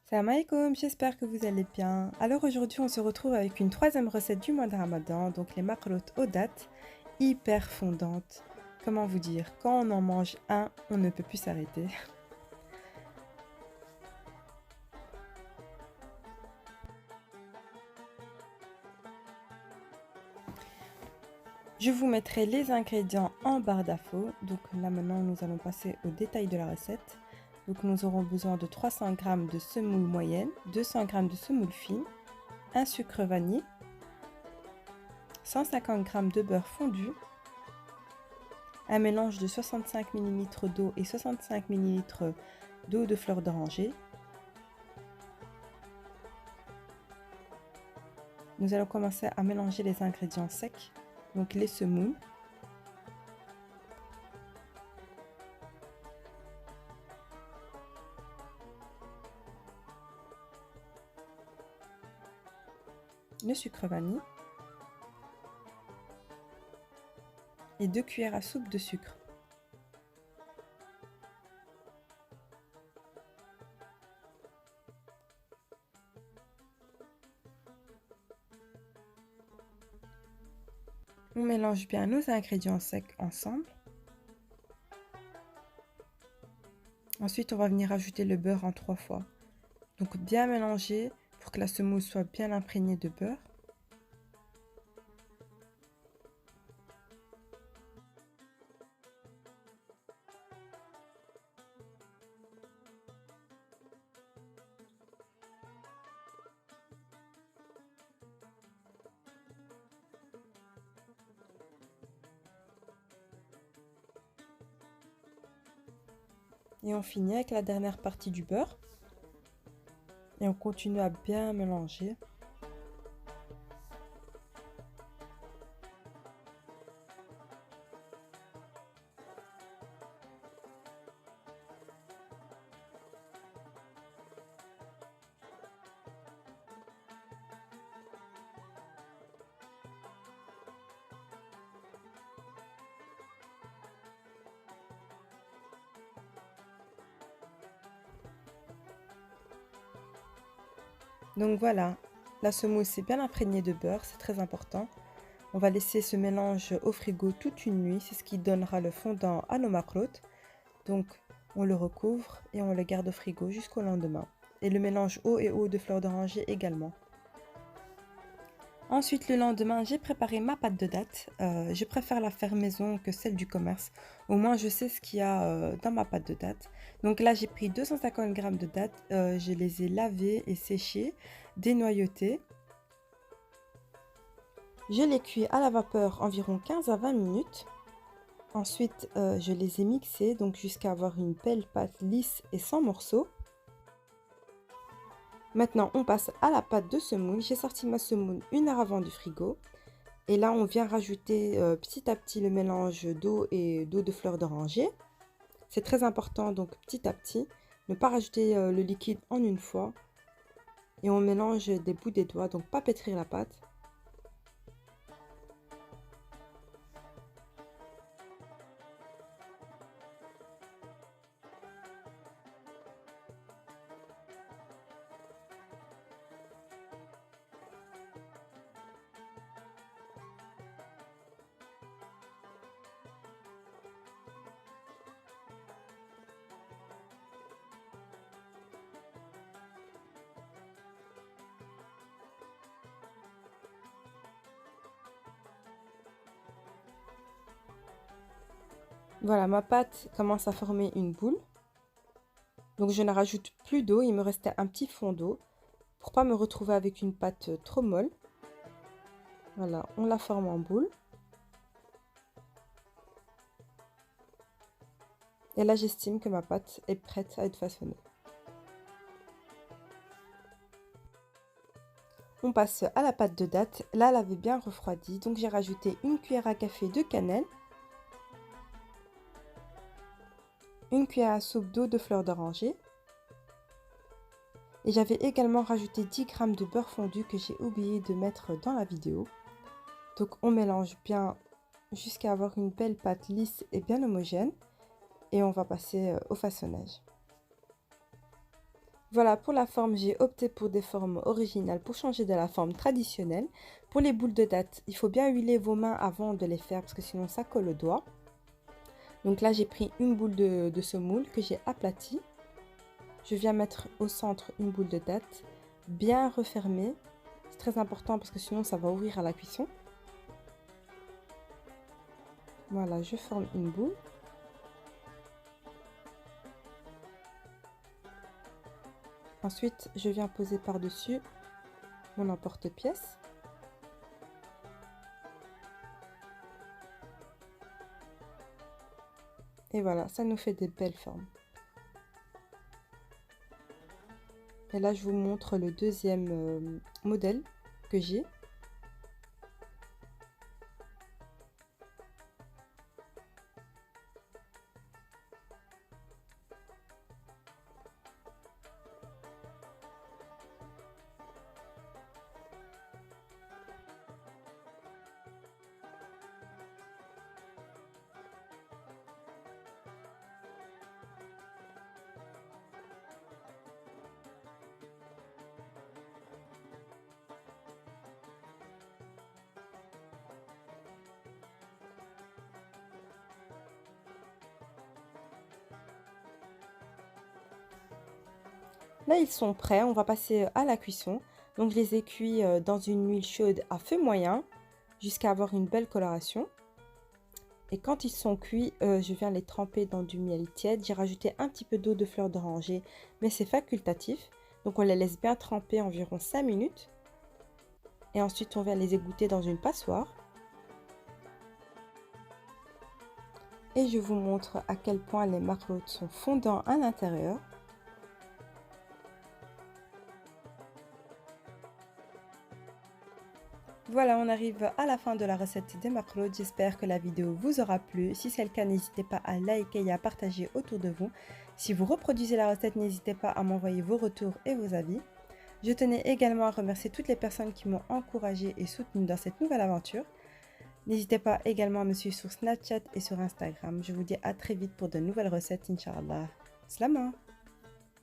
Salam alaikum, j'espère que vous allez bien. Alors aujourd'hui on se retrouve avec une troisième recette du mois de Ramadan, donc les makrout aux dattes, hyper fondantes. Comment vous dire, quand on en mange un, on ne peut plus s'arrêter. Je vous mettrai les ingrédients en barre d'infos. Donc là maintenant nous allons passer au détail de la recette. Donc nous aurons besoin de 300 g de semoule moyenne, 200 g de semoule fine, un sucre vanille, 150 g de beurre fondu, un mélange de 65 ml d'eau et 65 ml d'eau de fleur d'oranger. Nous allons commencer à mélanger les ingrédients secs, donc les semoules. Le sucre vanille et 2 cuillères à soupe de sucre. On mélange bien nos ingrédients secs ensemble. Ensuite, on va venir ajouter le beurre en 3 fois. Donc bien mélanger pour que la semoule soit bien imprégnée de beurre. Et on finit avec la dernière partie du beurre. Et on continue à bien mélanger. Donc voilà, la semoule s'est bien imprégnée de beurre, c'est très important. On va laisser ce mélange au frigo toute une nuit, c'est ce qui donnera le fondant à nos makrout. Donc on le recouvre et on le garde au frigo jusqu'au lendemain. Et le mélange eau et eau de fleur d'oranger également. Ensuite, le lendemain, j'ai préparé ma pâte de dattes. Je préfère la faire maison que celle du commerce. Au moins, je sais ce qu'il y a dans ma pâte de dattes. Donc là, j'ai pris 250 g de dattes. Je les ai lavées et séchées, dénoyautées. Je les cuis à la vapeur environ 15 à 20 minutes. Ensuite, je les ai mixées donc jusqu'à avoir une belle pâte lisse et sans morceaux. Maintenant, on passe à la pâte de semoule. J'ai sorti ma semoule 1 heure avant du frigo. Et là, on vient rajouter petit à petit le mélange d'eau et d'eau de fleur d'oranger. C'est très important, donc petit à petit. Ne pas rajouter le liquide en une fois. Et on mélange des bouts des doigts, donc pas pétrir la pâte. Voilà, ma pâte commence à former une boule. Donc je ne rajoute plus d'eau, il me restait un petit fond d'eau pour pas me retrouver avec une pâte trop molle. Voilà, on la forme en boule. Et là, j'estime que ma pâte est prête à être façonnée. On passe à la pâte de dattes. Là, elle avait bien refroidi, donc j'ai rajouté une cuillère à café de cannelle, une cuillère à soupe d'eau de fleur d'oranger. Et j'avais également rajouté 10 g de beurre fondu que j'ai oublié de mettre dans la vidéo. Donc on mélange bien jusqu'à avoir une belle pâte lisse et bien homogène. Et on va passer au façonnage. Voilà, pour la forme, j'ai opté pour des formes originales pour changer de la forme traditionnelle. Pour les boules de date, il faut bien huiler vos mains avant de les faire parce que sinon ça colle au doigt. Donc là, j'ai pris une boule de semoule que j'ai aplatie. Je viens mettre au centre une boule de date, bien refermée. C'est très important parce que sinon ça va ouvrir à la cuisson. Voilà, je forme une boule. Ensuite, je viens poser par-dessus mon emporte-pièce. Et voilà, ça nous fait des belles formes. Et là, je vous montre le deuxième modèle que j'ai. Là, ils sont prêts, on va passer à la cuisson. Donc, je les ai cuits dans une huile chaude à feu moyen jusqu'à avoir une belle coloration. Et quand ils sont cuits, je viens les tremper dans du miel tiède. J'ai rajouté un petit peu d'eau de fleur d'oranger, mais c'est facultatif. Donc, on les laisse bien tremper environ 5 minutes. Et ensuite, on vient les égoutter dans une passoire. Et je vous montre à quel point les marlots sont fondants à l'intérieur. Voilà, on arrive à la fin de la recette des marlots. J'espère que la vidéo vous aura plu. Si c'est le cas, n'hésitez pas à liker et à partager autour de vous. Si vous reproduisez la recette, n'hésitez pas à m'envoyer vos retours et vos avis. Je tenais également à remercier toutes les personnes qui m'ont encouragée et soutenue dans cette nouvelle aventure. N'hésitez pas également à me suivre sur Snapchat et sur Instagram. Je vous dis à très vite pour de nouvelles recettes, Inch'Allah. Slama!